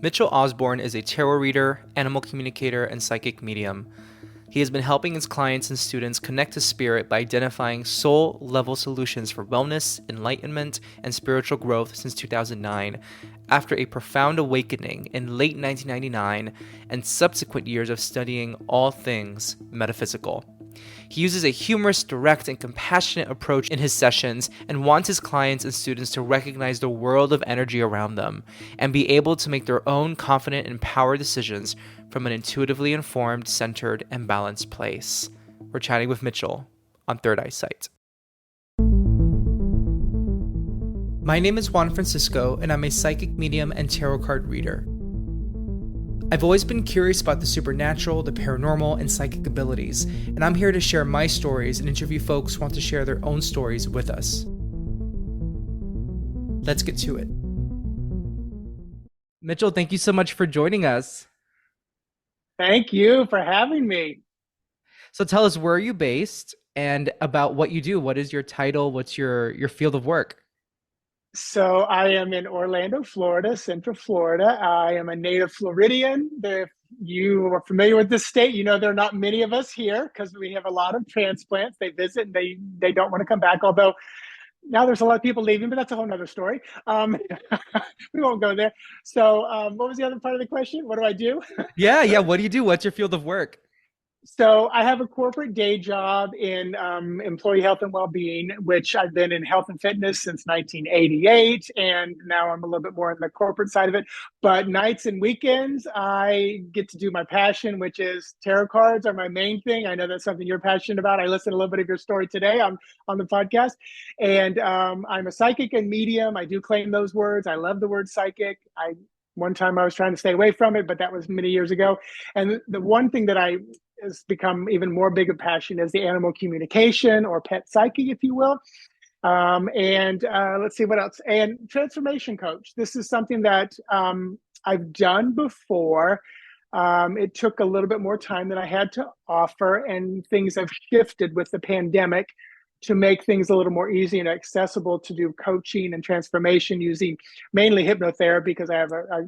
Mitchell Osborn is a tarot reader, animal communicator, and psychic medium. He has been helping his clients and students connect to spirit by identifying soul level solutions for wellness, enlightenment, and spiritual growth since 2009, after a profound awakening in late 1999 and subsequent years of studying all things metaphysical. He uses a humorous, direct, and compassionate approach in his sessions and wants his clients and students to recognize the world of energy around them and be able to make their own confident and empowered decisions from an intuitively informed, centered, and balanced place. We're chatting with Mitchell on Third Eyesight. My name is Juan Francisco, and I'm a psychic medium and tarot card reader. I've always been curious about the supernatural, the paranormal, and psychic abilities, and I'm here to share my stories and interview folks who want to share their own stories with us. Let's get to it. Mitchell, thank you so much for joining us. Thank you for having me. So tell us, where are you based and about what you do? What is your title? What's your field of work? So I am in Orlando, Florida, Central Florida. I am a native Floridian. If you are familiar with this state, you know there are not many of us here because we have a lot of transplants. They visit and they don't want to come back, although now there's a lot of people leaving, but that's a whole nother story. We won't go there. So what was the other part of the question? What do I do? Yeah. What do you do? What's your field of work? So I have a corporate day job in employee health and well-being, which I've been in health and fitness since 1988, and now I'm a little bit more on the corporate side of it. But nights and weekends, I get to do my passion, which is tarot cards are my main thing. I know that's something you're passionate about. I listened to a little bit of your story today on the podcast, and I'm a psychic and medium. I do claim those words. I love the word psychic. One time I was trying to stay away from it, but that was many years ago. And the one thing that I has become even more big a passion is the animal communication or pet psyche, if you will. And let's see what else. And transformation coach. This is something that I've done before. It took a little bit more time than I had to offer, and things have shifted with the pandemic to make things a little more easy and accessible to do coaching and transformation using mainly hypnotherapy, because I have a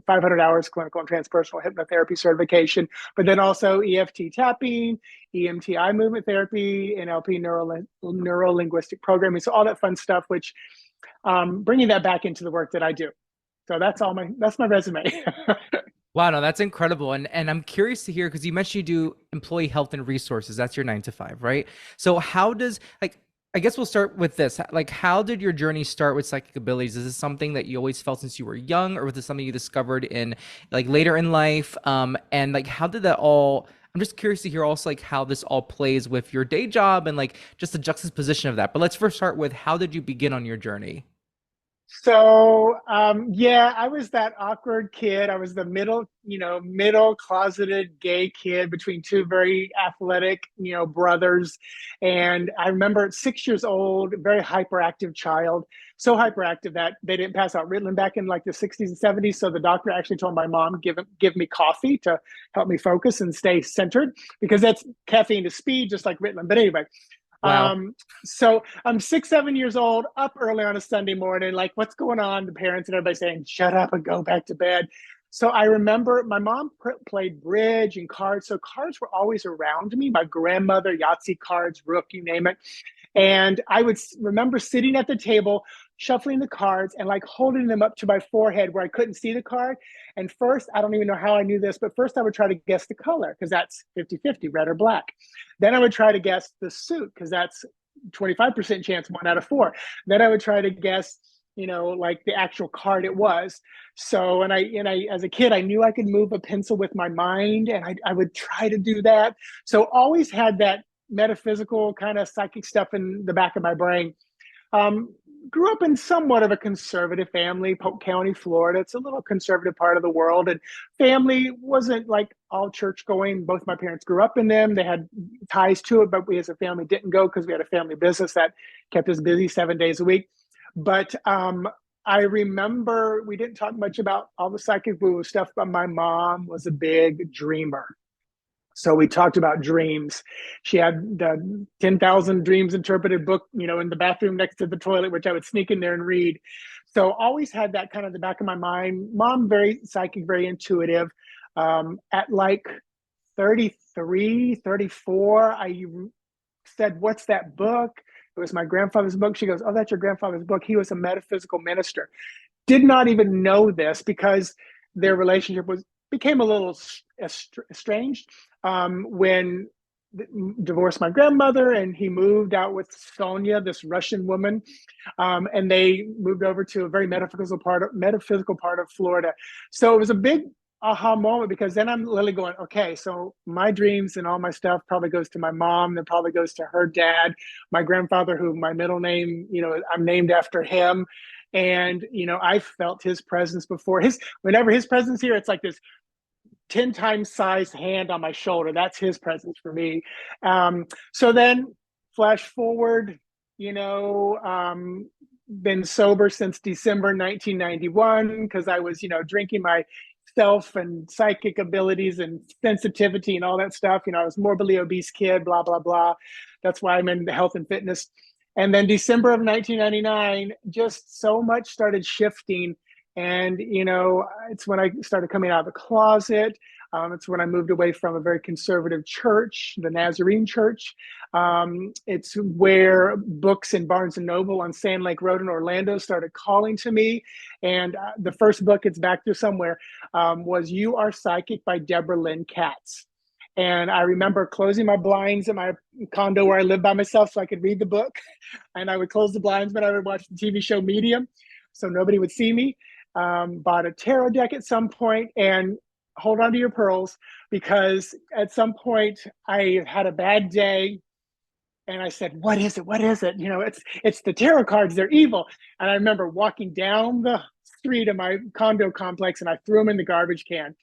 500 hours clinical and transpersonal hypnotherapy certification, but then also EFT tapping, EMT eye movement therapy, NLP neuro linguistic programming. So all that fun stuff, which bringing that back into the work that I do. So that's my resume. Wow, no, that's incredible. And I'm curious to hear, because you mentioned you do employee health and resources. That's your 9 to 5, right? So how does, like, I guess we'll start with this. Like, how did your journey start with psychic abilities? Is this something that you always felt since you were young, or was this something you discovered in like later in life? And like, how did that all, I'm just curious to hear also like how this all plays with your day job and like just the juxtaposition of that. But let's first start with, how did you begin on your journey? So yeah, I was that awkward kid. I was the middle closeted gay kid between two very athletic, brothers. And I remember at 6 years old, very hyperactive child, so hyperactive that they didn't pass out Ritalin back in like the 60s and 70s. So the doctor actually told my mom, give me coffee to help me focus and stay centered, because that's caffeine to speed, just like Ritalin. But anyway, Wow. so I'm 6, 7 years old, up early on a Sunday morning, like, what's going on? The parents and everybody saying, shut up and go back to bed. So I remember my mom played bridge and cards. So cards were always around me. My grandmother, Yahtzee cards, Rook, you name it. And I would remember sitting at the table, shuffling the cards and like holding them up to my forehead where I couldn't see the card. And first, I don't even know how I knew this, but first I would try to guess the color, because that's 50-50, red or black. Then I would try to guess the suit, because that's 25% chance, 1 out of 4. Then I would try to guess, like the actual card it was. So, as a kid, I knew I could move a pencil with my mind, and I would try to do that. So always had that metaphysical kind of psychic stuff in the back of my brain. Um, Grew up in somewhat of a conservative family, Polk County, Florida. It's a little conservative part of the world, and family wasn't like all church going. Both my parents grew up in them. They had ties to it, but we as a family didn't go because we had a family business that kept us busy 7 days a week. But I remember we didn't talk much about all the psychic woo stuff, but my mom was a big dreamer. So we talked about dreams. She had the 10,000 Dreams Interpreted book, in the bathroom next to the toilet, which I would sneak in there and read. So always had that kind of the back of my mind. Mom, very psychic, very intuitive. At like 33, 34, I said, "What's that book?" It was my grandfather's book. She goes, "Oh, that's your grandfather's book. He was a metaphysical minister." Did not even know this because their relationship was became a little estranged when divorced my grandmother, and he moved out with Sonia, this Russian woman, and they moved over to a very metaphysical part of Florida. So it was a big aha moment because then I'm literally going, okay, so my dreams and all my stuff probably goes to my mom, then probably goes to her dad, my grandfather, who my middle name, I'm named after him. And I felt his presence before. Whenever his presence here, it's like this 10 times size hand on my shoulder. That's his presence for me. So then flash forward, been sober since December 1991 because I was, drinking myself and psychic abilities and sensitivity and all that stuff. I was morbidly obese kid, blah, blah, blah. That's why I'm in the health and fitness. And then December of 1999, just so much started shifting. And, it's when I started coming out of the closet. It's when I moved away from a very conservative church, the Nazarene Church. It's where books in Barnes and Noble on Sand Lake Road in Orlando started calling to me. And the first book, it's back there somewhere, was You Are Psychic by Deborah Lynn Katz. And I remember closing my blinds in my condo where I lived by myself so I could read the book. And I would close the blinds when I would watch the TV show Medium so nobody would see me. Bought a tarot deck at some point, and hold on to your pearls because at some point I had a bad day and I said, "What is it? What is it?" It's the tarot cards. They're evil. And I remember walking down the street of my condo complex and I threw them in the garbage can.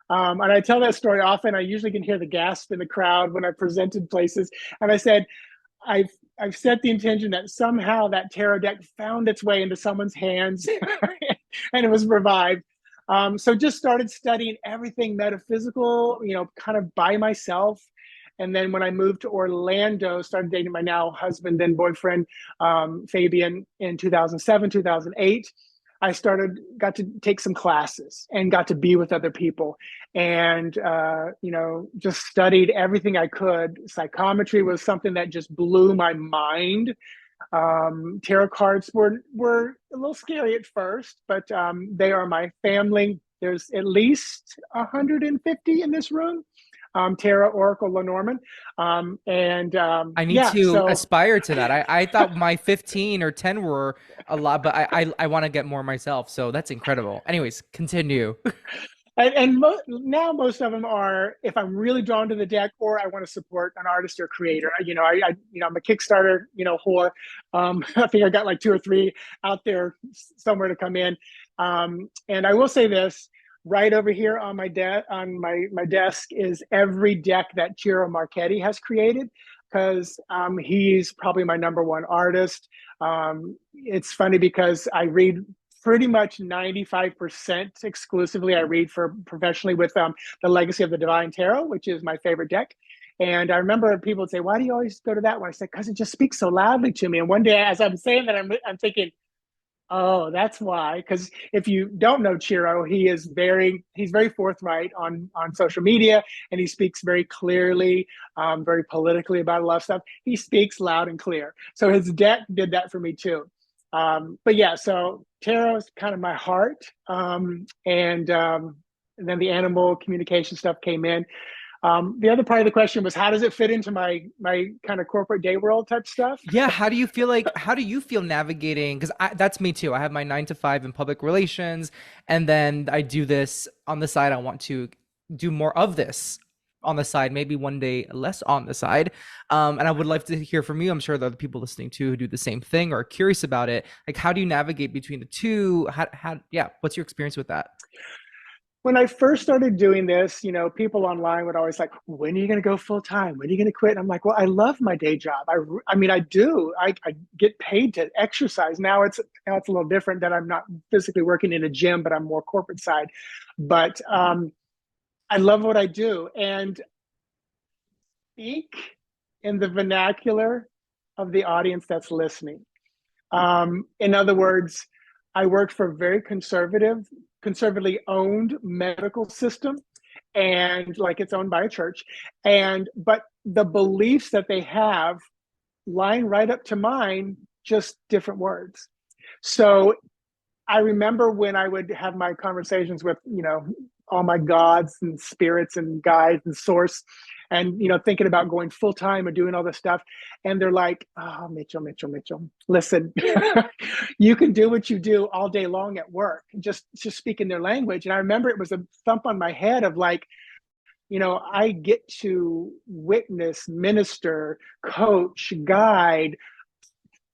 And I tell that story often. I usually can hear the gasp in the crowd when I presented places. And I said, I've set the intention that somehow that tarot deck found its way into someone's hands and it was revived. So just started studying everything metaphysical, kind of by myself. And then when I moved to Orlando, started dating my now husband, then boyfriend, Fabian, in 2007, 2008. I got to take some classes and got to be with other people and, just studied everything I could. Psychometry was something that just blew my mind. Tarot cards were a little scary at first, but they are my family. There's at least 150 in this room. Tarot, Oracle, Lenormand. I need Yeah, to so aspire to that. I thought my 15 or 10 were a lot, but I want to get more myself. So that's incredible. Anyways, continue. now most of them are if I'm really drawn to the deck or I want to support an artist or creator. I'm a Kickstarter whore. I think I got like two or three out there somewhere to come in. And I will say this: right over here on my desk is every deck that Ciro Marchetti has created because he's probably my number one artist. It's funny because I read pretty much 95% exclusively. I read for professionally with the Legacy of the Divine Tarot, which is my favorite deck. And I remember people would say, "Why do you always go to that one?" I said, "Because it just speaks so loudly to me." And one day, as I'm saying that, I'm thinking, "Oh, that's why." Because if you don't know Ciro, he's very forthright on social media, and he speaks very clearly, very politically about a lot of stuff. He speaks loud and clear. So his deck did that for me too. But yeah, so tarot is kind of my heart, and then the animal communication stuff came in. The other part of the question was, how does it fit into my kind of corporate day world type stuff? Yeah, how do you feel navigating? Because that's me too. I have my 9 to 5 in public relations, and then I do this on the side. I want to do more of this on the side, maybe one day less on the side. And I would like to hear from you. I'm sure there are other people listening too who do the same thing or are curious about it. Like, how do you navigate between the two? Yeah, what's your experience with that? When I first started doing this, people online would always like, "When are you going to go full time? When are you going to quit?" And I'm like, "Well, I love my day job. I mean, I do. I get paid to exercise. Now it's a little different that I'm not physically working in a gym, but I'm more corporate side. But I love what I do and speak in the vernacular of the audience that's listening. In other words, I worked for a very conservatively owned medical system, and like it's owned by a church. And but the beliefs that they have line right up to mine, just different words. So I remember when I would have my conversations with, all my gods and spirits and guides and source, and, thinking about going full time and doing all this stuff. And they're like, oh, Mitchell, listen, you can do what you do all day long at work, just speaking their language. And I remember it was a thump on my head of like, I get to witness, minister, coach, guide,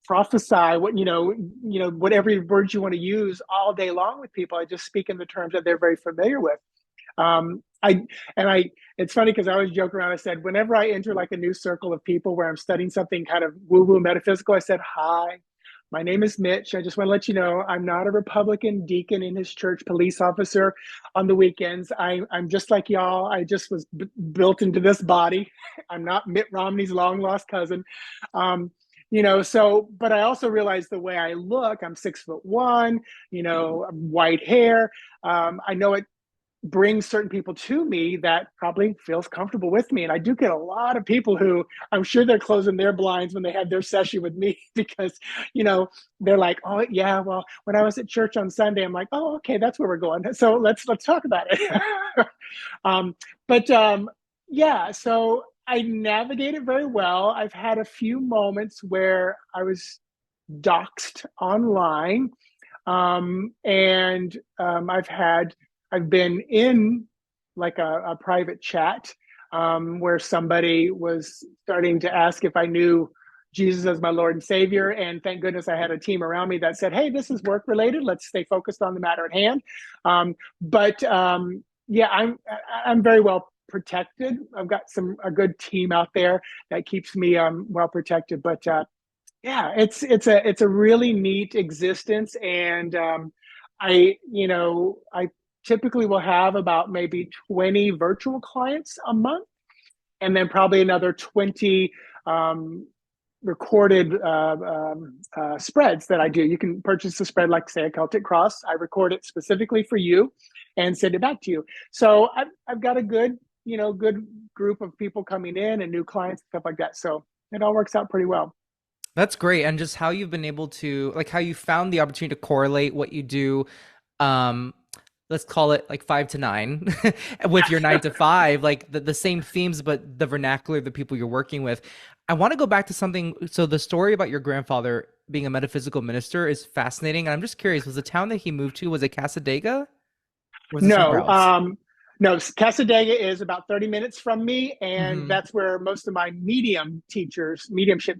prophesy, whatever words you want to use all day long with people. I just speak in the terms that they're very familiar with. It's funny because I always joke around. I said, whenever I enter like a new circle of people where I'm studying something kind of woo-woo metaphysical, I said, hi, my name is Mitch. I just want to let you know I'm not a Republican deacon in his church, police officer on the weekends. I'm just like y'all. I just was built into this body. I'm not Mitt Romney's long lost cousin. But I also realized the way I look, I'm 6'1", white hair. I know it brings certain people to me that probably feels comfortable with me. And I do get a lot of people who I'm sure they're closing their blinds when they have their session with me because, they're like, oh yeah, well, when I was at church on Sunday, I'm like, oh, okay, that's where we're going. So let's talk about it. um, but yeah, so I navigated very well. I've had a few moments where I was doxxed online. I've been in like a private chat where somebody was starting to ask if I knew Jesus as my Lord and Savior. And thank goodness I had a team around me that said, hey, this is work related. Let's stay focused on the matter at hand. Yeah, I'm very well protected. I've got a good team out there that keeps me well protected. But yeah, it's a really neat existence. And I typically will have about maybe 20 virtual clients a month, and then probably another 20 recorded spreads that I do. You can purchase a spread like, say, a Celtic Cross. I record it specifically for you and send it back to you. So I've got a good group of people coming in and new clients, stuff like that. So it all works out pretty well. That's great. And just how you've been able to, like, how you found the opportunity to correlate what you do, um, let's call it like 5 to 9 with your 9 to 5, like the same themes, but the vernacular, the people you're working with. I want to go back to something. So the story about your grandfather being a metaphysical minister is fascinating. And I'm just curious, was the town that he moved to, was it Casadega? Or was it somewhere No, else? no, Casadega is about 30 minutes from me, and Hmm. that's where most of my mediumship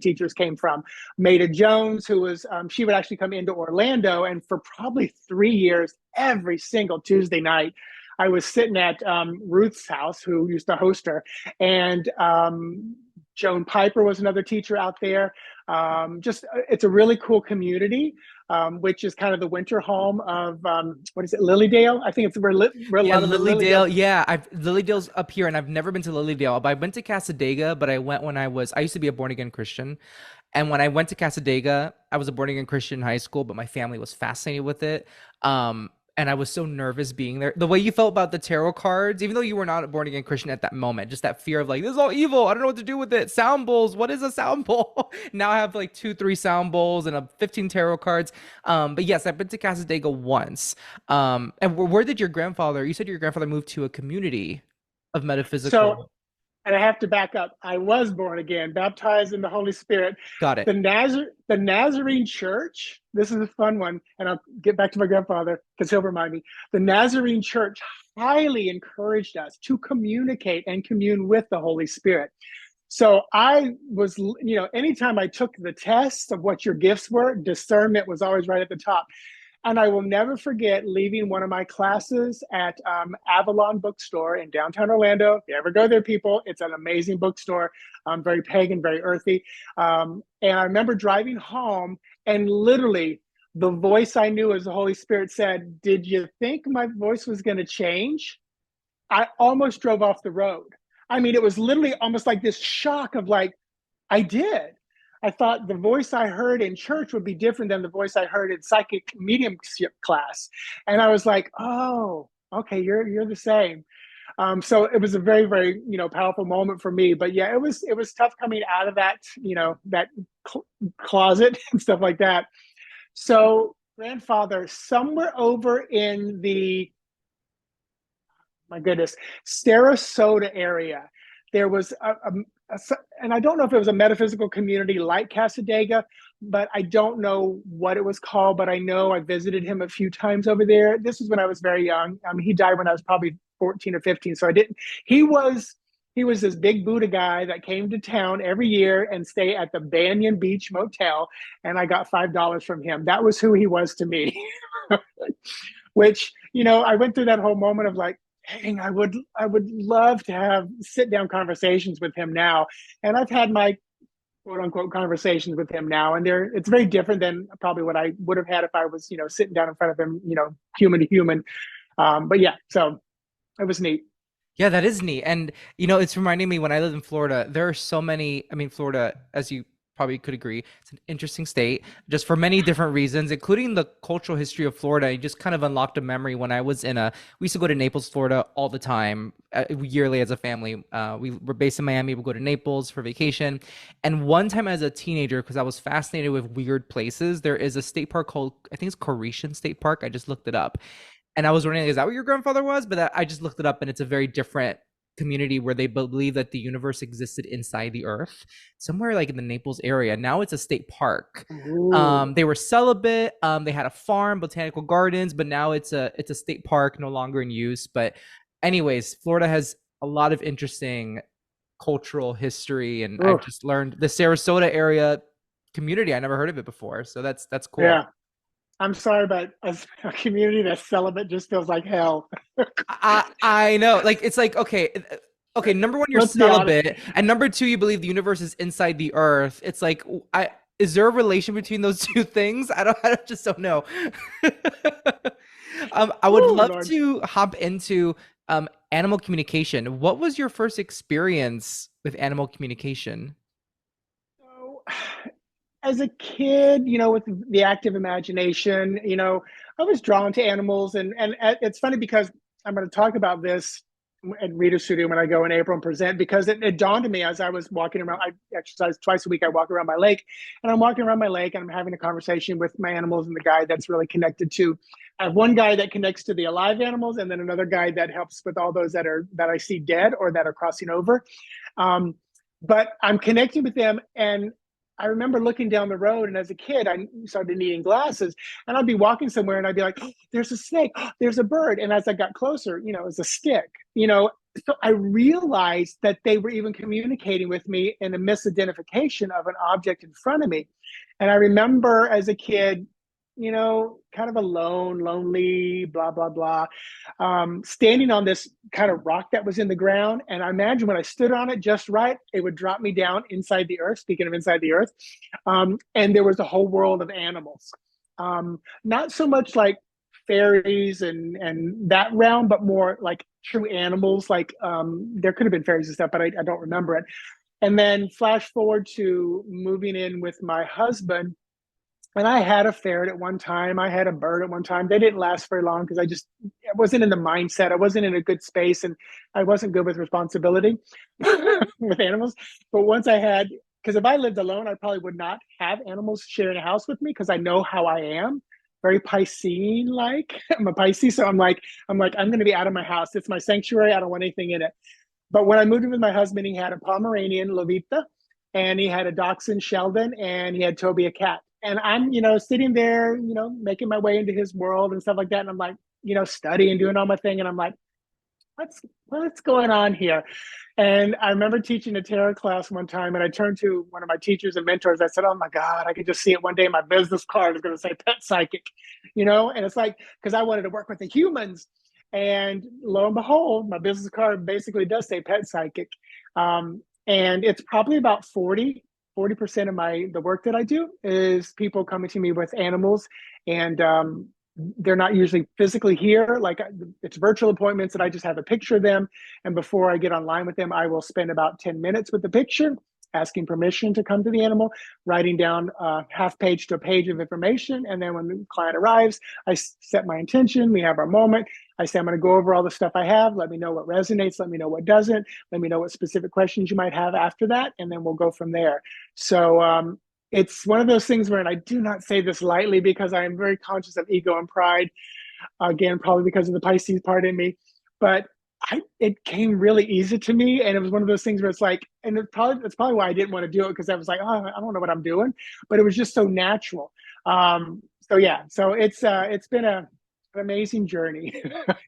teachers came from. Maida Jones, who was, she would actually come into Orlando, and for probably 3 years, every single Tuesday night, I was sitting at Ruth's house, who used to host her, and Joan Piper was another teacher out there. It's a really cool community, which is kind of the winter home of what is it, Lilydale? I think it's where a Yeah, lot of the Lilydale. Lilydale. Yeah, I've Lilydale's up here, and I've never been to Lilydale. But I went to Casadega, but I went when I used to be a born again Christian, and when I went to Casadega, I was a born again Christian in high school, but my family was fascinated with it. And I was so nervous being there. The way you felt about the tarot cards, even though you were not a born again Christian at that moment, just that fear of like, this is all evil. I don't know what to do with it. Sound bowls. What is a sound bowl? Now I have like 2, 3 sound bowls and 15 tarot cards. But yes, I've been to Casadega once. And where did your grandfather, you said your grandfather moved to a community of So, metaphysical. and I have to back up. I was born again, baptized in the Holy Spirit. Got it. The Nazarene Church. This is a fun one, and I'll get back to my grandfather because he'll remind me. The Nazarene Church highly encouraged us to communicate and commune with the Holy Spirit. So I was, anytime I took the test of what your gifts were, discernment was always right at the top. And I will never forget leaving one of my classes at Avalon Bookstore in downtown Orlando. If you ever go there, people, it's an amazing bookstore, very pagan, very earthy. And I remember driving home, and literally the voice I knew as the Holy Spirit said, did you think my voice was going to change? I almost drove off the road. I mean, it was literally almost like this shock of like, I did. I thought the voice I heard in church would be different than the voice I heard in psychic medium class. And I was like, oh, okay, you're the same. So it was a very, very, powerful moment for me. But yeah, it was tough coming out of that, that closet and stuff like that. So grandfather, somewhere over in the, my goodness, Sarasota area, there was a, and I don't know if it was a metaphysical community like Casadega, but I don't know what it was called. But I know I visited him a few times over there. This was when I was very young. I mean, he died when I was probably 14 or 15, so I didn't. He was he was this big Buddha guy that came to town every year and stay at the Banyan Beach Motel, and I got $5 from him. That was who he was to me. Which, I went through that whole moment of like, dang, I would love to have sit down conversations with him now. And I've had my quote unquote conversations with him now, and it's very different than probably what I would have had if I was, sitting down in front of him, human to human. But yeah, so it was neat. Yeah, that is neat. And, it's reminding me when I lived in Florida, there are so many, I mean, Florida, as you probably could agree, it's an interesting state just for many different reasons, including the cultural history of Florida. I just kind of unlocked a memory when I was we used to go to Naples, Florida all the time, yearly as a family. We were based in Miami, we'd go to Naples for vacation. And one time as a teenager, because I was fascinated with weird places, there is a state park called, I think it's Coretian State Park. I just looked it up. And I was wondering, is that what your grandfather was? But I just looked it up, and it's a very different community where they believe that the universe existed inside the earth, somewhere like in the Naples area. Now it's a state park. Ooh. They were celibate. They had a farm, botanical gardens, but now it's a state park, no longer in use. But anyways, Florida has a lot of interesting cultural history, and I've Ooh. just learned the Sarasota area community. I never heard of it before, so that's cool. Yeah. I'm sorry, but a community that's celibate just feels like hell. I know. Like it's like okay. Number one, you're Let's be honest. celibate, and number two, you believe the universe is inside the Earth. It's like I is there a relation between those two things? I just don't know. I would Oh love Lord. to hop into animal communication. What was your first experience with animal communication? So, as a kid, with the active imagination, I was drawn to animals, and it's funny because I'm going to talk about this at Reader Studio when I go in April and present, because it dawned on me as I was walking around. I exercise twice a week. I walk around my lake, and I'm walking around my lake, and I'm having a conversation with my animals and the guy that's really connected to. I have one guy that connects to the alive animals, and then another guy that helps with all those that I see dead or that are crossing over. Um, but I'm connecting with them, and I remember looking down the road, and as a kid, I started needing glasses, and I'd be walking somewhere, and I'd be like, oh, "There's a snake, oh, there's a bird," and as I got closer, it was a stick. So I realized that they were even communicating with me in a misidentification of an object in front of me. And I remember as a kid, kind of alone, lonely, blah, blah, blah, standing on this kind of rock that was in the ground. And I imagine when I stood on it just right, it would drop me down inside the earth, speaking of inside the earth. And there was a whole world of animals. Not so much like fairies and that realm, but more like true animals. Like there could have been fairies and stuff, but I don't remember it. And then flash forward to moving in with my husband, and I had a ferret at one time. I had a bird at one time. They didn't last very long because I wasn't in the mindset. I wasn't in a good space, and I wasn't good with responsibility with animals. But once I had, because if I lived alone, I probably would not have animals sharing a house with me because I know how I am, very Piscean like. I'm a Pisces, so I'm going to be out of my house. It's my sanctuary. I don't want anything in it. But when I moved in with my husband, he had a Pomeranian, Levita, and he had a Dachshund, Sheldon, and he had Toby, a cat. And I'm, sitting there, making my way into his world and stuff like that. And I'm like, studying, doing all my thing. And I'm like, what's going on here? And I remember teaching a tarot class one time, and I turned to one of my teachers and mentors. I said, "Oh my God, I could just see it one day. My business card is going to say pet psychic, And it's like, because I wanted to work with the humans. And lo and behold, my business card basically does say pet psychic. And it's probably about 40% of the work that I do is people coming to me with animals, and they're not usually physically here. Like it's virtual appointments, and I just have a picture of them. And before I get online with them, I will spend about 10 minutes with the picture. asking permission to come to the animal, writing down a half page to a page of information. And then when the client arrives, I set my intention. We have our moment. I say, I'm going to go over all the stuff I have. Let me know what resonates. Let me know what doesn't. Let me know what specific questions you might have after that. And then we'll go from there. So it's one of those things where, and I do not say this lightly because I am very conscious of ego and pride, again, probably because of the Pisces part in me, but it came really easy to me. And it was one of those things where it's like, and that's probably why I didn't want to do it, because I was like, oh, I don't know what I'm doing, but it was just so natural. So yeah, so it's been an amazing journey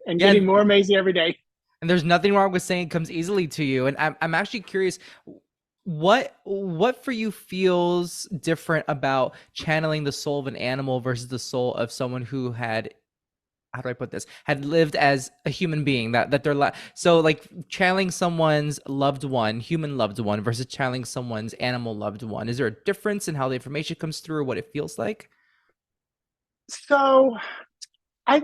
and Yeah. getting more amazing every day. And there's nothing wrong with saying it comes easily to you. And I'm actually curious, what for you feels different about channeling the soul of an animal versus the soul of someone who had, how do I put this, had lived as a human being, that they're so like channeling someone's loved one, human loved one, versus channeling someone's animal loved one. Is there a difference in how the information comes through or what it feels like? So I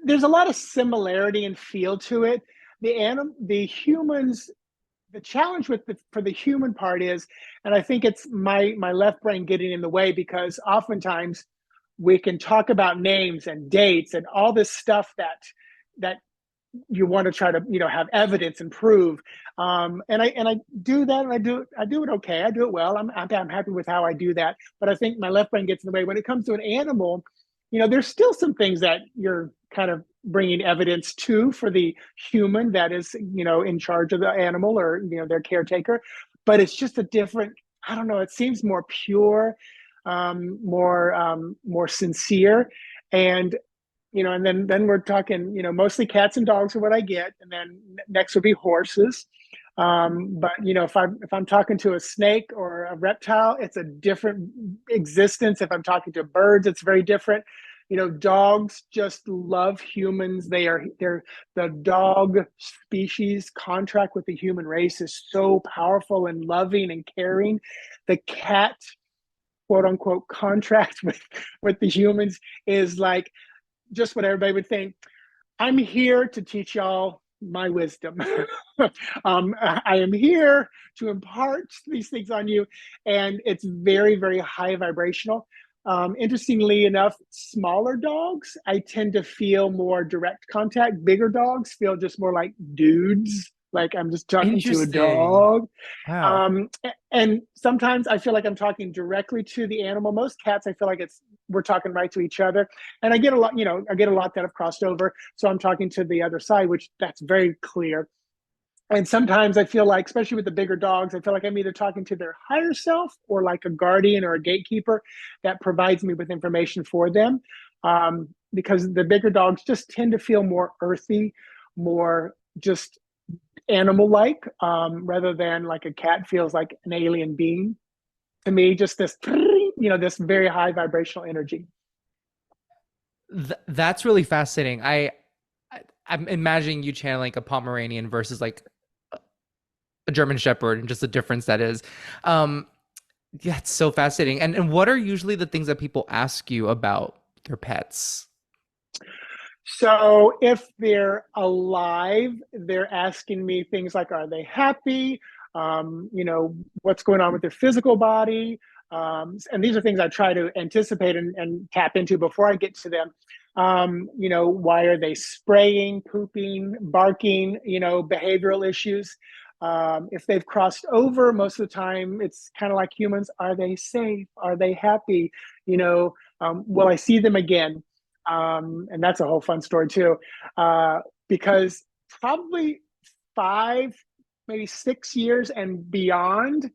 there's a lot of similarity and feel to it. The humans, the challenge with for the human part is, and I think it's my left brain getting in the way, because oftentimes we can talk about names and dates and all this stuff that you want to try to have evidence and prove, and I do that, and I do it okay, I do it well. I'm happy with how I do that, but I think my left brain gets in the way when it comes to an animal. There's still some things that you're kind of bringing evidence to for the human that is in charge of the animal, or their caretaker, but it's just a different, I don't know, it seems more pure, more sincere. And and then we're talking, mostly cats and dogs are what I get, and then next would be horses. But if I'm talking to a snake or a reptile, it's a different existence. If I'm talking to birds, it's very different. Dogs just love humans. They're the dog species contract with the human race is so powerful and loving and caring. The cat, quote unquote, contract with the humans is like just what everybody would think. I'm here to teach y'all my wisdom. I am here to impart these things on you. And it's very, very high vibrational. Interestingly enough, smaller dogs, I tend to feel more direct contact. Bigger dogs feel just more like dudes, like I'm just talking to a Interesting. dog. Wow. Um, and sometimes I feel like I'm talking directly to the animal. Most cats, I feel like we're talking right to each other. And I get a lot, I get a lot that have crossed over. So I'm talking to the other side, which that's very clear. And sometimes I feel like, especially with the bigger dogs, I feel like I'm either talking to their higher self or like a guardian or a gatekeeper that provides me with information for them. Because the bigger dogs just tend to feel more earthy, more just animal like, rather than like a cat feels like an alien being to me, just this, this very high vibrational energy. That's really fascinating. I'm imagining you channeling a Pomeranian versus like a German Shepherd, and just the difference that is. Um, yeah, it's so fascinating. And what are usually the things that people ask you about their pets? So if they're alive, they're asking me things like, are they happy? What's going on with their physical body? And these are things I try to anticipate and tap into before I get to them. Why are they spraying, pooping, barking, behavioral issues? If they've crossed over, most of the time it's kind of like humans. Are they safe? Are they happy? Will I see them again? And that's a whole fun story too, because probably 5, maybe 6 years and beyond,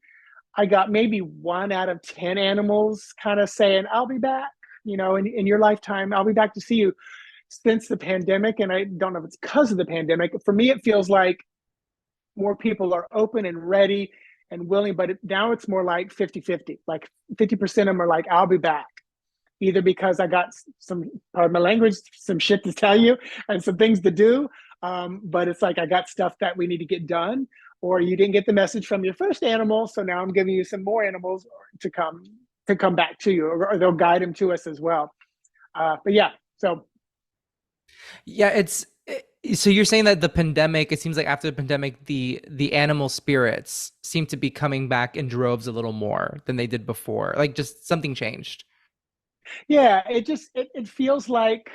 I got maybe 1 out of 10 animals kind of saying, I'll be back, in your lifetime, I'll be back to see you. Since the pandemic, and I don't know if it's because of the pandemic, for me, it feels like more people are open and ready and willing, but now it's more like 50-50. Like 50% of them are like, I'll be back, either because I got some, pardon my language, some shit to tell you and some things to do. But it's like I got stuff that we need to get done, or you didn't get the message from your first animal, so now I'm giving you some more animals to come back to you, or they'll guide them to us as well. But yeah, so Yeah, So you're saying that the pandemic, it seems like after the pandemic, the animal spirits seem to be coming back in droves a little more than they did before. Like just something changed. Yeah, it feels like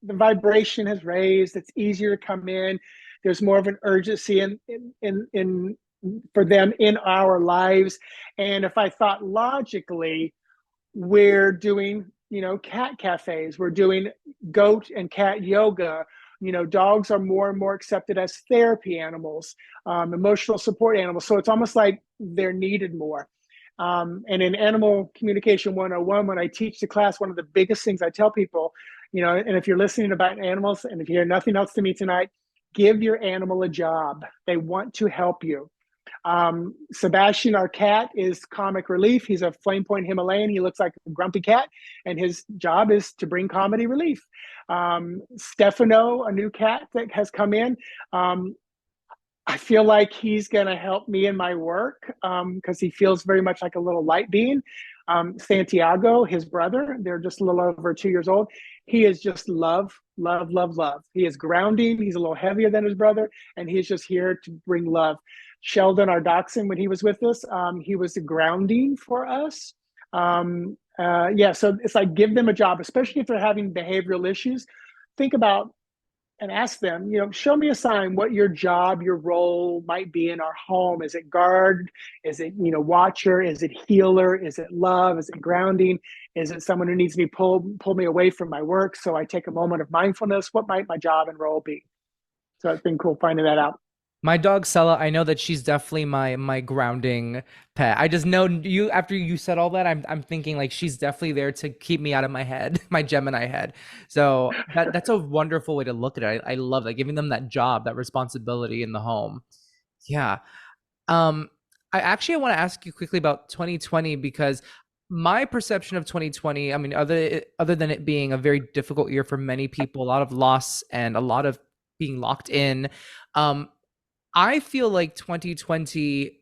the vibration has raised. It's easier to come in. There's more of an urgency in for them in our lives. And if I thought logically, we're doing, cat cafes, we're doing goat and cat yoga. Dogs are more and more accepted as therapy animals, emotional support animals. So it's almost like they're needed more. And in Animal Communication 101, when I teach the class, one of the biggest things I tell people, and if you're listening about animals and if you hear nothing else to me tonight, give your animal a job. They want to help you. Sebastian, our cat, is comic relief. He's a flame point Himalayan. He looks like a grumpy cat, and his job is to bring comedy relief. Stefano, a new cat that has come in, I feel like he's going to help me in my work because he feels very much like a little light being. Santiago, his brother, they're just a little over 2 years old. He is just love, love, love, love. He is grounding. He's a little heavier than his brother, and he's just here to bring love. Sheldon, our dachshund, when he was with us, he was grounding for us. Yeah, so it's like give them a job, especially if they're having behavioral issues. Think about and ask them, show me a sign what your job, your role might be in our home. Is it guard? Is it, watcher? Is it healer? Is it love? Is it grounding? Is it someone who needs me pull me away from my work so I take a moment of mindfulness? What might my job and role be? So it's been cool finding that out. My dog Sella, I know that she's definitely my grounding pet. I just know you after you said all that, I'm thinking like she's definitely there to keep me out of my head, my Gemini head. So that's a wonderful way to look at it. I love that, giving them that job, that responsibility in the home. Yeah. Um, I want to ask you quickly about 2020 because my perception of 2020, I mean, other than it being a very difficult year for many people, a lot of loss and a lot of being locked in. Um, I feel like 2020,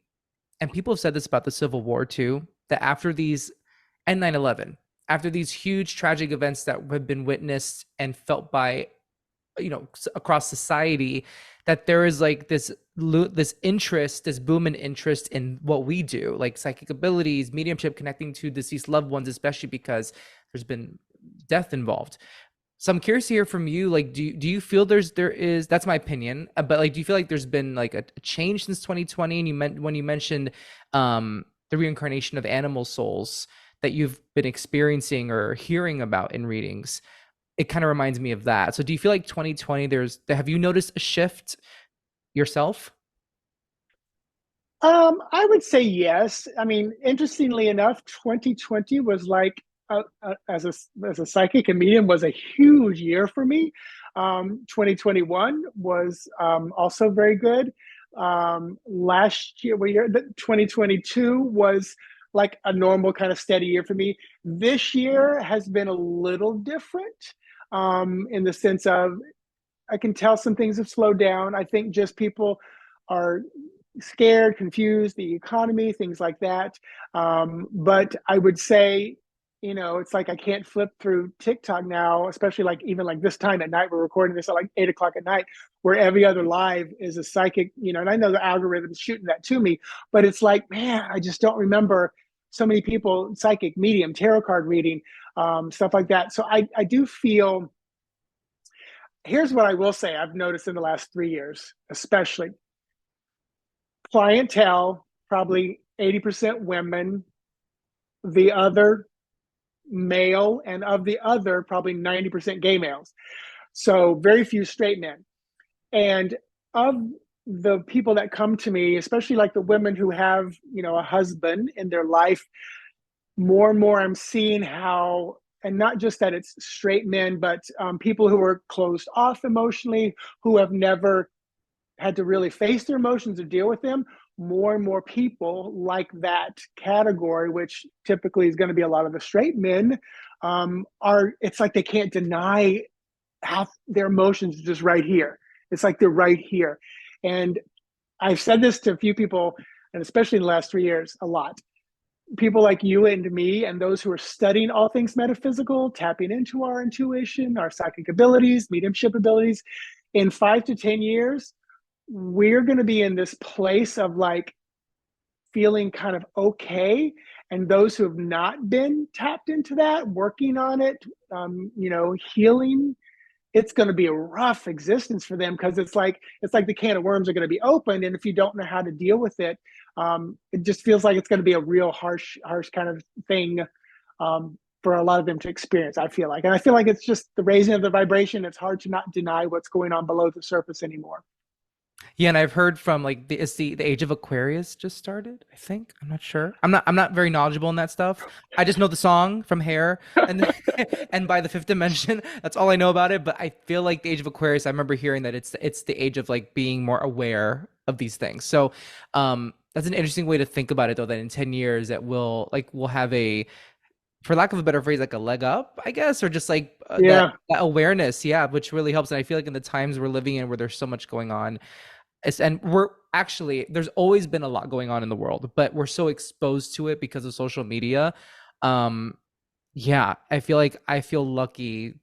and people have said this about the Civil War too, that after these and 9/11, after these huge tragic events that have been witnessed and felt by across society, that there is like this interest, this boom in interest in what we do, like psychic abilities, mediumship, connecting to deceased loved ones, especially because there's been death involved. So I'm curious to hear from you. Like, do you feel there is, that's my opinion, but like, do you feel like there's been like a change since 2020? And you meant when you mentioned the reincarnation of animal souls that you've been experiencing or hearing about in readings, it kind of reminds me of that. So do you feel like 2020, have you noticed a shift yourself? I would say yes. I mean, interestingly enough, 2020 was like as a psychic and medium was a huge year for me. 2021 was also very good. Last year, 2022 was like a normal kind of steady year for me. This year has been a little different in the sense of I can tell some things have slowed down. I think just people are scared, confused, the economy, things like that. But I would say, it's like I can't flip through TikTok now, especially like even like this time at night. We're recording this at like 8 o'clock at night, where every other live is a psychic, and I know the algorithm's shooting that to me, but it's like, man, I just don't remember so many people, psychic, medium, tarot card reading, stuff like that. So I do feel, here's what I will say I've noticed in the last 3 years, especially clientele, probably 80% women, the other male, and of the other, probably 90% gay males. So very few straight men. And of the people that come to me, especially like the women who have, a husband in their life, more and more I'm seeing how, and not just that it's straight men, but people who are closed off emotionally, who have never had to really face their emotions or deal with them. More and more people like that category, which typically is going to be a lot of the straight men, are, it's like they can't deny how their emotions are just right here. It's like they're right here. And I've said this to a few people, and especially in the last 3 years, a lot. people like you and me and those who are studying all things metaphysical, tapping into our intuition, our psychic abilities, mediumship abilities, in 5 to 10 years, we're going to be in this place of like feeling kind of okay. And those who have not been tapped into that, working on it, healing, it's going to be a rough existence for them, because it's like the can of worms are going to be opened, and if you don't know how to deal with it, it just feels like it's going to be a real harsh kind of thing, for a lot of them to experience. I feel like, and I feel like it's just the raising of the vibration. It's hard to not deny what's going on below the surface anymore. Yeah, and I've heard from like it's the age of Aquarius just started, I think. I'm not sure. I'm not very knowledgeable in that stuff. I just know the song from Hair and and by the fifth dimension. That's all I know about it. But I feel like the age of Aquarius, I remember hearing that it's the age of like being more aware of these things. So that's an interesting way to think about it, though, that in 10 years that we'll have a, for lack of a better phrase, like a leg up, I guess, or just like Yeah, that awareness, yeah, which really helps. And I feel like in the times we're living in where there's so much going on, and we're actually, there's always been a lot going on in the world, but we're so exposed to it because of social media. um yeah, I feel lucky.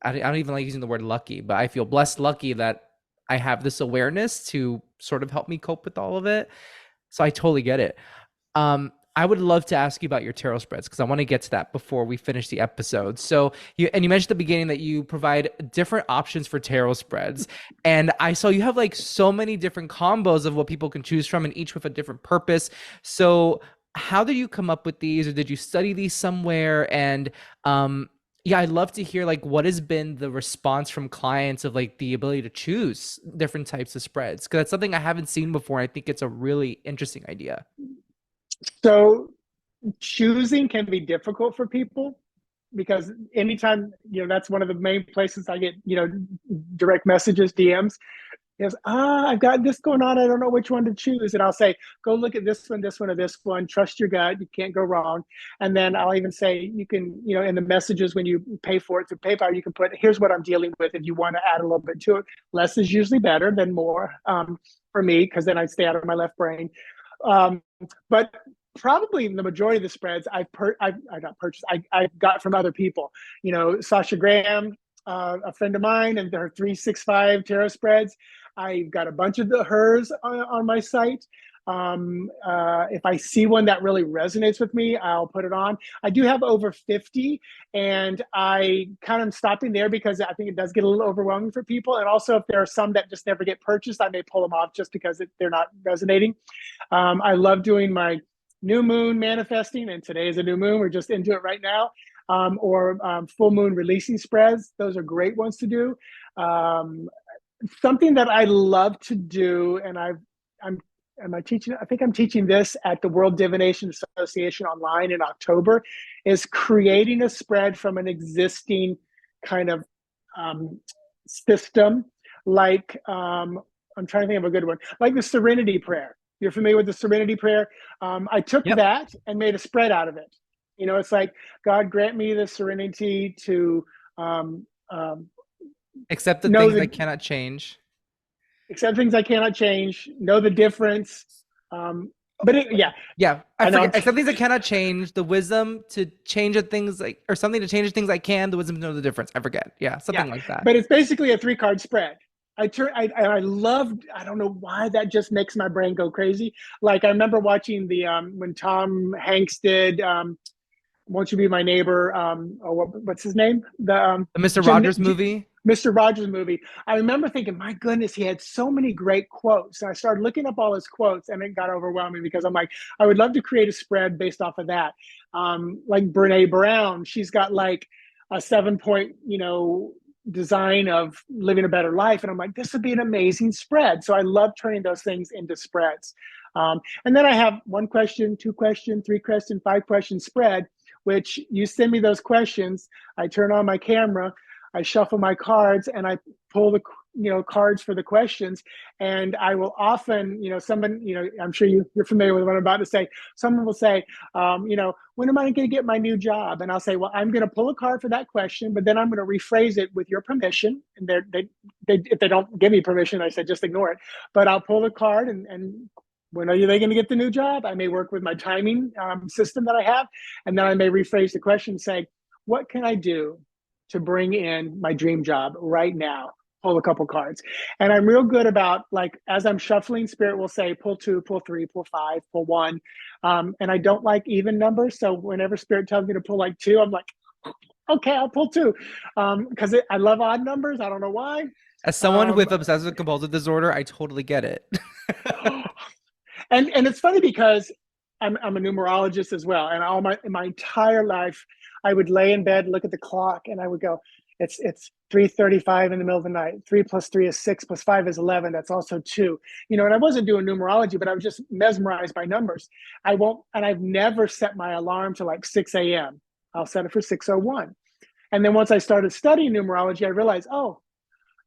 I don't even like using the word lucky, but I feel blessed, lucky that I have this awareness to sort of help me cope with all of it. So I totally get it. I would love to ask you about your tarot spreads because I want to get to that before we finish the episode. So you mentioned at the beginning that you provide different options for tarot spreads, and I saw you have like so many different combos of what people can choose from, and each with a different purpose. So how did you come up with these, or did you study these somewhere? And yeah, I'd love to hear like what has been the response from clients of like the ability to choose different types of spreads, because that's something I haven't seen before. And I think it's a really interesting idea. so choosing can be difficult for people, because anytime, that's one of the main places I get, direct messages, DMs. Yes, I've got this going on. I don't know which one to choose. And I'll say, go look at this one, or this one. Trust your gut. You can't go wrong. And then I'll even say, you can, in the messages when you pay for it through PayPal, you can put, here's what I'm dealing with. If you want to add a little bit to it, less is usually better than more, for me, because then I stay out of my left brain. But probably the majority of the spreads I got purchased. I got from other people. Sasha Graham, a friend of mine, and her 365 tarot spreads. I've got a bunch of hers on my site. If I see one that really resonates with me, I'll put it on. I do have over 50, and I kind of stopping there because I think it does get a little overwhelming for people. And also, if there are some that just never get purchased, I may pull them off just because they're not resonating. I love doing my new moon manifesting, and today is a new moon. We're just into it right now. Or full moon releasing spreads. Those are great ones to do. Something that I love to do, and am I teaching? I think I'm teaching this at the World Divination Association online in October, is creating a spread from an existing kind of system. Like, I'm trying to think of a good one, like the Serenity Prayer. You're familiar with the Serenity Prayer? I took Yep. that and made a spread out of it. It's like, God grant me the serenity to um, Except the know things I the cannot change. accept things I cannot change, know the difference. But yeah, Yeah, I I know. forget. Except things I cannot change, the wisdom to change the things like, or something to change the things I can, the wisdom to know the difference. I forget. Yeah, Yeah, something like that. but it's basically a 3 card spread. I loved. I don't know why that just makes my brain go crazy. Like, I remember watching the when Tom Hanks did "Won't You Be My Neighbor?" What's his name? The The Mr. Jim, Rogers movie. Mr. Rogers movie. I remember thinking, my goodness, he had so many great quotes. And I started looking up all his quotes, and it got overwhelming, because I'm like, I would love to create a spread based off of that. Like Brene Brown, she's got like a 7 point, design of living a better life. And I'm like, this would be an amazing spread. So I love turning those things into spreads. And then I have 1 question, 2 question, 3 question, 5 question spread, which you send me those questions. I turn on my camera, I shuffle my cards, and I pull the cards for the questions. And I will often, someone, I'm sure you're familiar with what I'm about to say. Someone will say, when am I going to get my new job? And I'll say, well, I'm going to pull a card for that question, but then I'm going to rephrase it with your permission. And if they don't give me permission, I said, just ignore it. But I'll pull the card and when are they going to get the new job? I may work with my timing system that I have, and then I may rephrase the question, say, what can I do to bring in my dream job right now? Pull a couple cards. And I'm real good about, like, as I'm shuffling, Spirit will say, pull two, pull three, pull five, pull one. And I don't like even numbers. So whenever Spirit tells me to pull like two, I'm like, okay, I'll pull two. Because I love odd numerals. I don't know why. As someone Um, with obsessive compulsive disorder, I totally get it. and it's funny because I'm a numerologist as well, and all my entire life, I would lay in bed, look at the clock, and I would go, it's 3:35 in the middle of the night. 3 + 3 is 6, +5 is 11. That's also 2. And I wasn't doing numerology, but I was just mesmerized by numbers. I've never set my alarm to like 6 a.m. I'll set it for 6:01. And then once I started studying numerology, I realized, oh,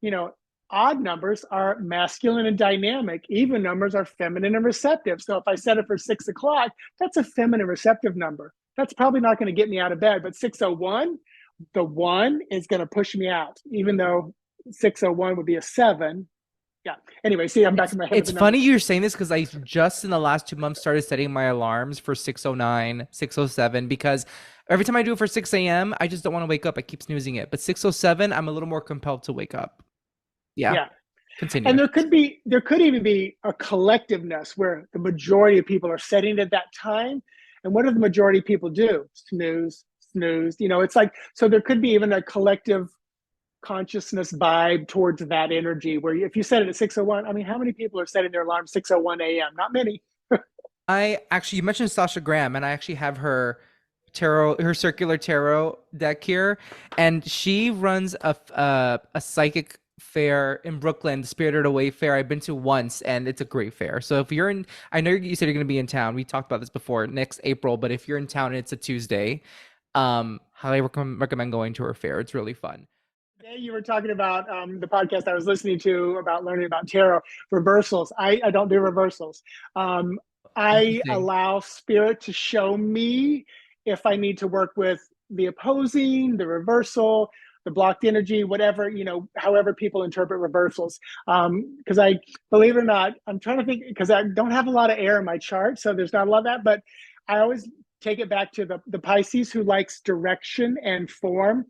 you know, odd numbers are masculine and dynamic. Even numbers are feminine and receptive. So if I set it for 6 o'clock, that's a feminine receptive number. That's probably not going to get me out of bed. But 6:01, the one is going to push me out, even though 6:01 would be a 7. Yeah. Anyway, see, I'm back in my head with It's the funny numbers. you're saying this because I just in the last 2 months started setting my alarms for 6:09, 6:07 because every time I do it for 6 a.m., I just don't want to wake up. I keep snoozing it. But 6:07, I'm a little more compelled to wake up. Yeah. Yeah. And Continue. there could even be a collectiveness where the majority of people are setting at that time. And what do the majority of people do? Snooze, snooze. It's like, so there could be even a collective consciousness vibe towards that energy where if you set it at 6:01, I mean, how many people are setting their alarm 6:01 a.m.? Not many. I actually, you mentioned Sasha Graham, and I actually have her circular tarot deck here, and she runs a psychic fair in Brooklyn, the Spirited Away fair. I've been to once, and it's a great fair. So if you're in, I know you said you're going to be in town. We talked about this before, next April. But if you're in town and it's a Tuesday, highly recommend going to her fair. It's really fun. Today you were talking about the podcast I was listening to about learning about tarot reversals. I don't do reversals. I Interesting. allow spirit to show me if I need to work with the opposing, the reversal, the blocked energy, whatever, however people interpret reversals. Because I, believe it or not, I'm trying to think, because I don't have a lot of air in my chart, so there's not a lot of that, but I always take it back to the Pisces who likes direction and form.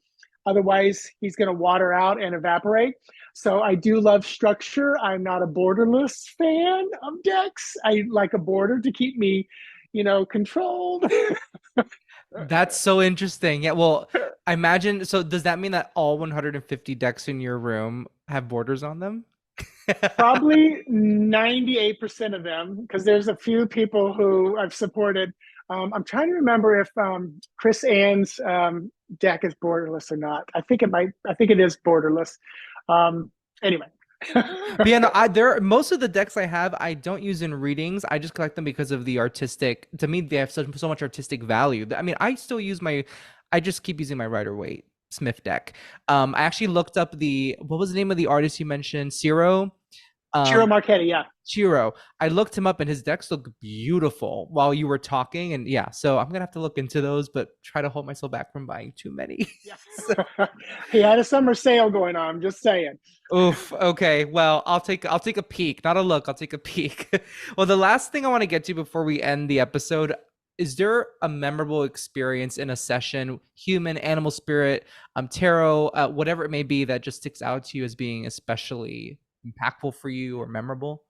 Otherwise, he's going to water out and evaporate. So I do love structure. I'm not a borderless fan of decks. I like a border to keep me, controlled. That's so interesting. Yeah, well, I imagine. So, does that mean that all 150 decks in your room have borders on them? Probably 98% of them, because there's a few people who I've supported. I'm trying to remember if Chris Ann's deck is borderless or not. I think it is borderless. Anyway. But yeah, no, most of the decks I have, I don't use in readings. I just collect them because of the artistic. To me, they have so much artistic value. I mean, I just keep using my Rider-Waite Smith deck. I actually looked up what was the name of the artist you mentioned? Ciro. Chiro Um, Marchetti, yeah. Chiro. I looked him up and his decks look beautiful while you were talking. And yeah, so I'm gonna have to look into those, but try to hold myself back from buying too many. So, Yeah. He had a summer sale going on, just saying. oof. Okay. Well, I'll take a peek, not a look. I'll take a peek. Well, the last thing I want to get to before we end the episode, is there a memorable experience in a session, human, animal spirit, tarot, whatever it may be, that just sticks out to you as being especially impactful for you or memorable?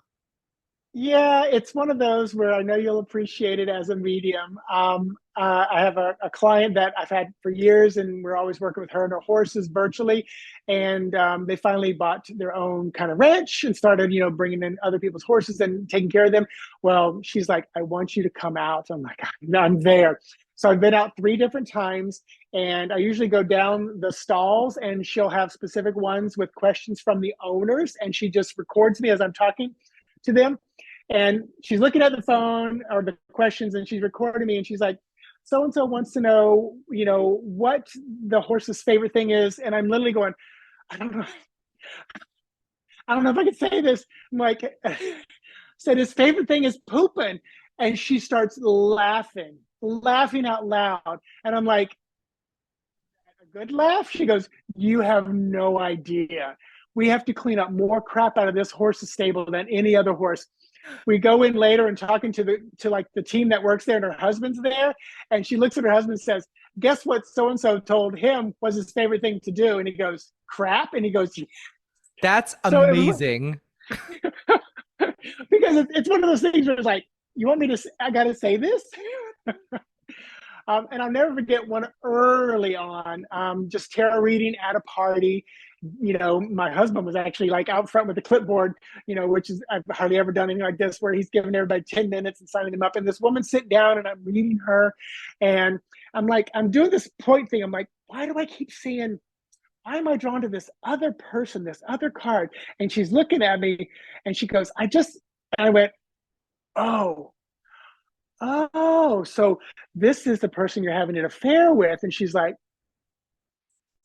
Yeah, it's one of those where I know you'll appreciate it as a medium. I have a client that I've had for years, and we're always working with her and her horses virtually. And they finally bought their own kind of ranch and started, bringing in other people's horses and taking care of them. Well, she's like, I want you to come out. I'm like, I'm there. So I've been out 3 different times, and I usually go down the stalls, and she'll have specific ones with questions from the owners, and she just records me as I'm talking to them. And she's looking at the phone or the questions, and she's recording me, and she's like, so and so wants to know, what the horse's favorite thing is. And I'm literally going, I don't know. I don't know if I can say this. I'm like, said his favorite thing is pooping. And she starts laughing out loud. And I'm like, a good laugh? She goes, you have no idea. We have to clean up more crap out of this horse's stable than any other horse. We go in later and talking to like the team that works there, and her husband's there, and she looks at her husband and says, "Guess what? So and so told him was his favorite thing to do," and he goes, "Crap," and he goes, That's "So it was amazing. because it's one of those things where it's like, you want me to? I got to say this." And I'll never forget one early on, just tarot reading at a party. My husband was actually like out front with the clipboard, which is, I've hardly ever done anything like this, where he's giving everybody 10 minutes and signing them up. And this woman sit down and I'm reading her. And I'm like, I'm doing this point thing. I'm like, why do I keep seeing, why am I drawn to this other person, this other card? And she's looking at me and she goes, I went, oh, so this is the person you're having an affair with. And she's like,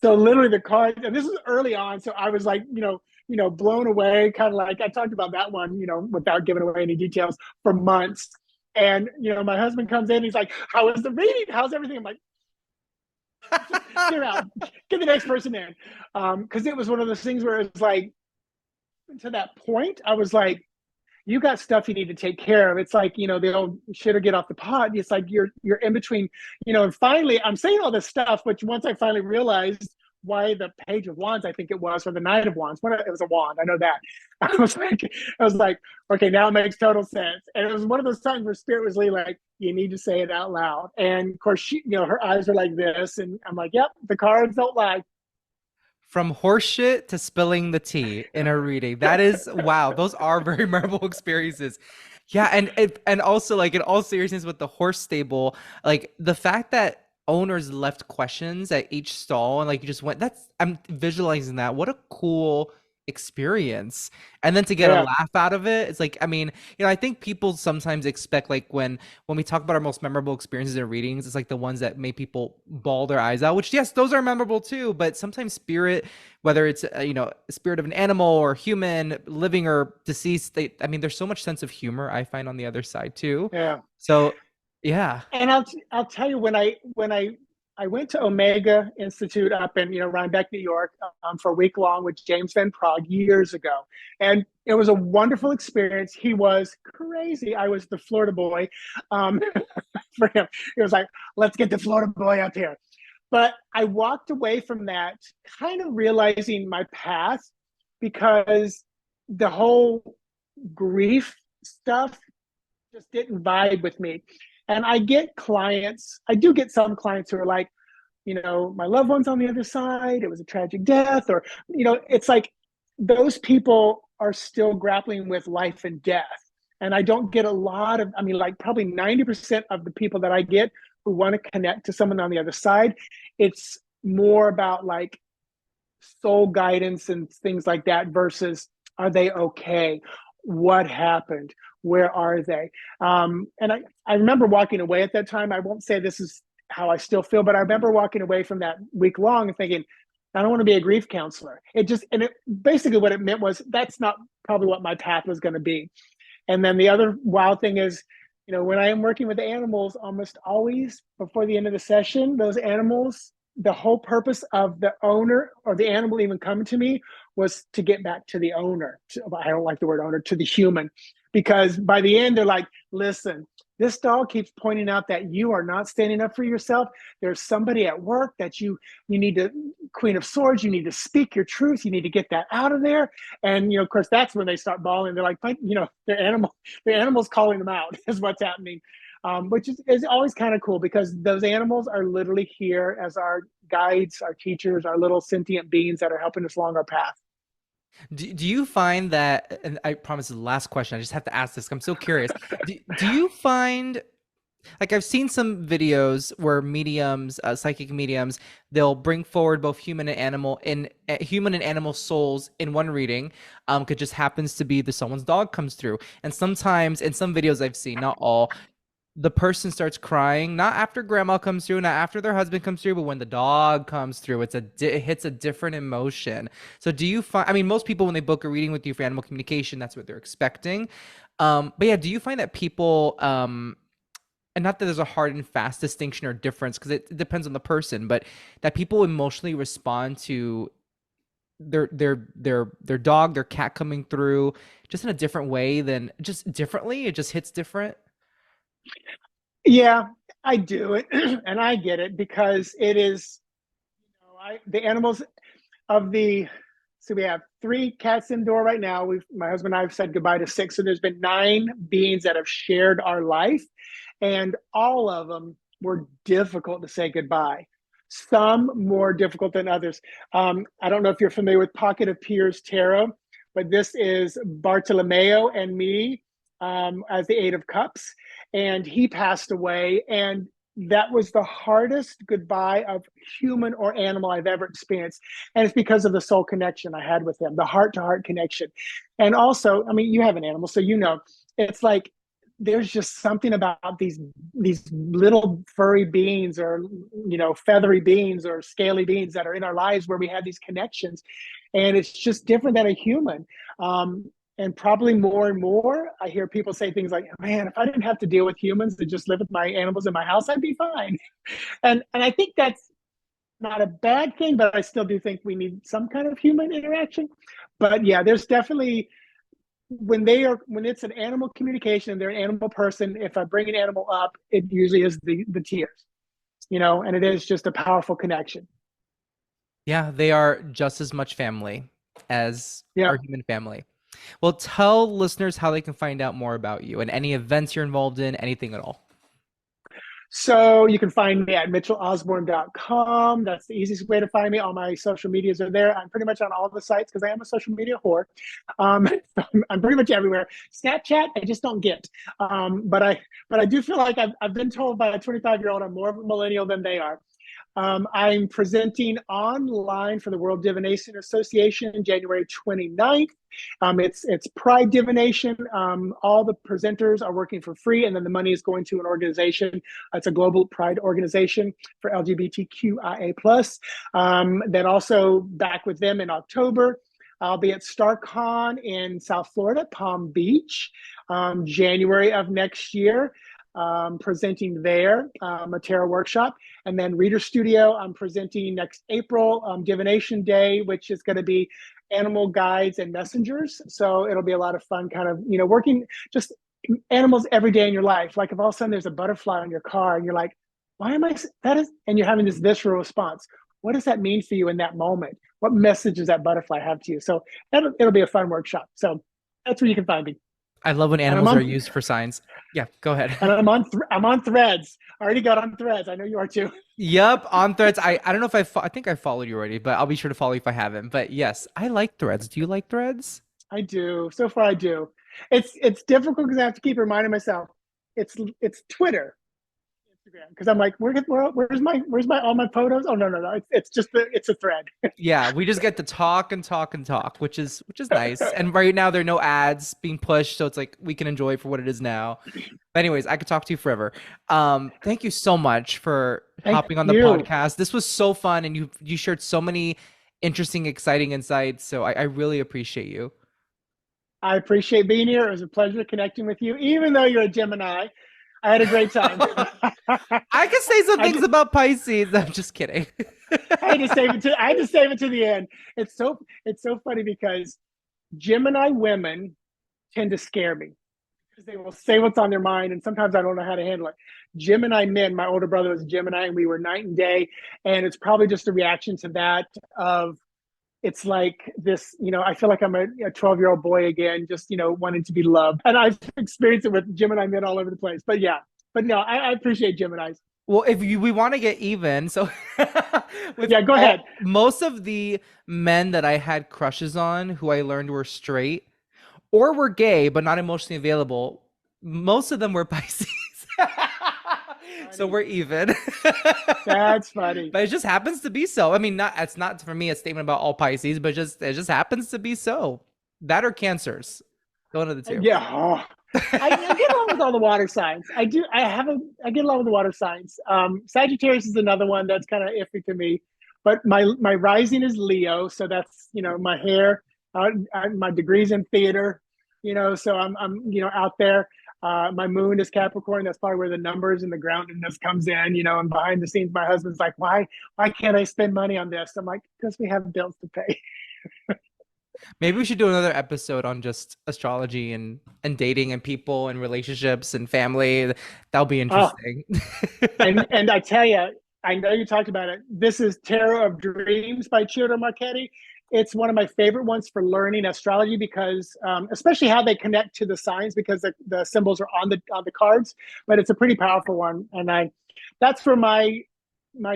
so literally the card, and this is early on. So I was like, blown away, kind of like I talked about that one, without giving away any details for months. And, my husband comes in, he's like, how is the reading? How's everything? I'm like, get out, get the next person in. Cause it was one of those things where it's like, to that point, I was like, you got stuff you need to take care of. It's like, the old shit or get off the pot. It's like you're in between, and finally I'm saying all this stuff, but once I finally realized why the Page of Wands, I think it was, or the Knight of Wands, it was a wand, I know that. I was like, okay, now it makes total sense. And it was one of those times where Spirit was really like, you need to say it out loud. And of course, her eyes are like this, and I'm like, yep, the cards don't lie. From horseshit to spilling the tea in a reading. That is wow. Those are very memorable experiences. Yeah, and also like in all seriousness with the horse stable, like the fact that owners left questions at each stall and like you just went, that's I'm visualizing that. What a cool experience. And then to get a Yeah, laugh out of it, it's like, I mean, I think people sometimes expect like when we talk about our most memorable experiences in readings, it's like the ones that make people bawl their eyes out, which yes, those are memorable too, but sometimes spirit, whether it's spirit of an animal or human, living or deceased, I mean, there's so much sense of humor I find on the other side too. yeah. So yeah. And I'll tell you, when I went to Omega Institute up in Rhinebeck, New York, for a week long with James Van Prague years ago, and it was a wonderful experience. He was crazy. I was the Florida boy, um, for him. It was like, let's get the Florida boy up here. But I walked away from that kind of realizing my path, because the whole grief stuff just didn't vibe with me. And I do get some clients who are like, my loved one's on the other side. It was a tragic death. Or, it's like those people are still grappling with life and death. And I don't get a lot of, I mean, like probably 90% of the people that I get who want to connect to someone on the other side, it's more about like soul guidance and things like that versus, are they okay? What happened? Where are they? And I remember walking away at that time. I won't say this is how I still feel, but I remember walking away from that week long and thinking, I don't want to be a grief counselor. And it basically what it meant was that's not probably what my path was going to be. And then the other wild thing is, when I am working with animals, almost always before the end of the session, those animals, the whole purpose of the owner or the animal even coming to me was to get back to the owner. I don't like the word owner, to the human, because by the end, they're like, listen, this dog keeps pointing out that you are not standing up for yourself. There's somebody at work that you need to, Queen of Swords, you need to speak your truth. You need to get that out of there. And, of course, that's when they start bawling. They're like, their animal's calling them out is what's happening. Which is always kind of cool, because those animals are literally here as our guides, our teachers, our little sentient beings that are helping us along our path. Do you find that, and I promise this is the last question, I just have to ask this, I'm so curious. Do you find, like I've seen some videos where mediums, psychic mediums, they'll bring forward both human and animal souls in one reading. Could just happens to be that someone's dog comes through. And sometimes in some videos I've seen, not all, the person starts crying not after grandma comes through, not after their husband comes through, but when the dog comes through, it hits a different emotion. So do you find, I mean, most people when they book a reading with you for animal communication, that's what they're expecting. But yeah, do you find that people and not that there's a hard and fast distinction or difference because it depends on the person, but that people emotionally respond to their dog, their cat coming through just in a different way than just differently. It just hits different. Yeah, I do it, and I get it because it is. The animals of the so we have three cats indoor right now. We've my husband and I have said goodbye to six. So there's been nine beings that have shared our life, and all of them were difficult to say goodbye. Some more difficult than others. I don't know if you're familiar with Pocket of Tears Tarot, but this is Bartolomeo and me as the Eight of Cups, and he passed away, and that was the hardest goodbye of human or animal I've ever experienced. And it's because of the soul connection I had with him, the heart to heart connection. And also, I mean, you have an animal, so you know, it's like there's just something about these little furry beings or feathery beings or scaly beings that are in our lives where we have these connections, and it's just different than a human. And probably more and more, I hear people say things like, "Man, if I didn't have to deal with humans to just live with my animals in my house, I'd be fine." And I think that's not a bad thing, but I still do think we need some kind of human interaction. But yeah, there's definitely when it's an animal communication and they're an animal person, if I bring an animal up, it usually is the tears, and it is just a powerful connection. Yeah, they are just as much family as Yeah. our human family. Well, tell listeners how they can find out more about you and any events you're involved in, anything at all. So you can find me at mitchellosborn.com. That's the easiest way to find me. All my social medias are there. I'm pretty much on all the sites because I am a social media whore. So I'm pretty much everywhere. Snapchat, I just don't get. But I do feel like I've been told by a 25-year-old I'm more of a millennial than they are. I'm presenting online for the World Divination Association January 29th. It's Pride Divination. All the presenters are working for free, and then the money is going to an organization. It's a global Pride organization for LGBTQIA+. Then also back with them in October. I'll be at StarCon in South Florida, Palm Beach, January of next year, presenting there, a tarot workshop. And then Reader Studio, I'm presenting next April, Divination Day, which is going to be animal guides and messengers. So it'll be a lot of fun, kind of, working just animals every day in your life. Like if all of a sudden there's a butterfly on your car and you're like, why am I, and you're having this visceral response. What does that mean for you in that moment? What message does that butterfly have to you? So it'll be a fun workshop. So that's where you can find me. I love when And I'm animals are on used for signs. Yeah, go ahead. and I'm on Threads. I already got on Threads. I know you are too. Yep, on Threads. I don't know if I think I followed you already, but I'll be sure to follow you if I haven't. But yes, I like Threads. Do you like Threads? I do. So far, I do. It's difficult because I have to keep reminding myself. It's Twitter, Instagram, because I'm like, where's my all my photos? Oh no. It's just it's a thread. Yeah, we just get to talk and talk and talk, which is nice. And right now there are no ads being pushed, so it's like we can enjoy it for what it is now. But anyways, I could talk to you forever. Thank you so much for Thank hopping on the you. podcast. This was so fun, and you shared so many interesting, exciting insights. So I really appreciate you. I appreciate being here. It was a pleasure connecting with you, even though you're a Gemini. I had a great time. I can say some I things just, about Pisces. I'm just kidding. I had to save it to the end. It's so funny because Gemini women tend to scare me because they will say what's on their mind, and sometimes I don't know how to handle it. Gemini men, my older brother was Gemini, and we were night and day, and it's probably just a reaction to that. Of it's like this, I feel like I'm a 12-year-old boy again, just wanting to be loved, and I've experienced it with Gemini men all over the place. But yeah, but no, I appreciate Geminis. Well, if we want to get even, so with Yeah, go ahead. most of the men that I had crushes on, who I learned were straight or were gay but not emotionally available, most of them were Pisces. So Funny. we're even. That's funny. But it just happens to be so. I mean, not it's not for me a statement about all Pisces, but just it just happens to be so. That or cancers. One of the two. Yeah. Oh. I get along with all the water signs. I do. I get along with the water signs. Sagittarius is another one that's kind of iffy to me, but my rising is Leo, so that's my hair, my degrees in theater, so I'm out there. My moon is Capricorn. That's probably where the numbers and the groundedness comes in, and behind the scenes, my husband's like, why can't I spend money on this? I'm like, because we have bills to pay. Maybe we should do another episode on just astrology and dating and people and relationships and family. That'll be Oh, interesting. and I tell you, I know you talked about it. This is Tarot of Dreams by Chiro Marchetti. It's one of my favorite ones for learning astrology because, especially how they connect to the signs, because the symbols are on the cards. But it's a pretty powerful one, and that's for my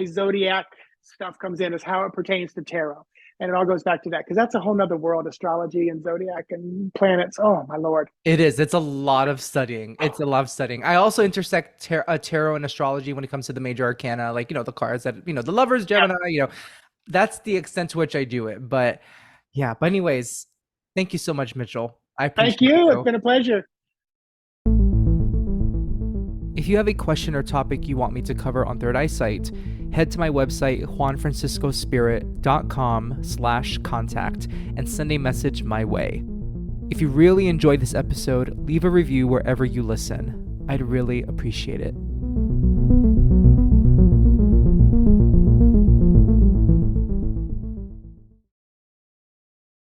zodiac stuff comes in is how it pertains to tarot, and it all goes back to that because that's a whole nother world, astrology and zodiac and planets. Oh my lord! It is. It's a lot of studying. It's a lot of studying. I also intersect tarot and astrology when it comes to the major arcana, like, the cards that, the lovers, Yep. Gemini, that's the extent to which I do it. But yeah, but anyways, thank you so much, Mitchell. I Thank appreciate you. It's you. been a pleasure. If you have a question or topic you want me to cover on Third Eyesight, head to my website, juanfranciscospirit.com/contact, and send a message my way. If you really enjoyed this episode, leave a review wherever you listen. I'd really appreciate it.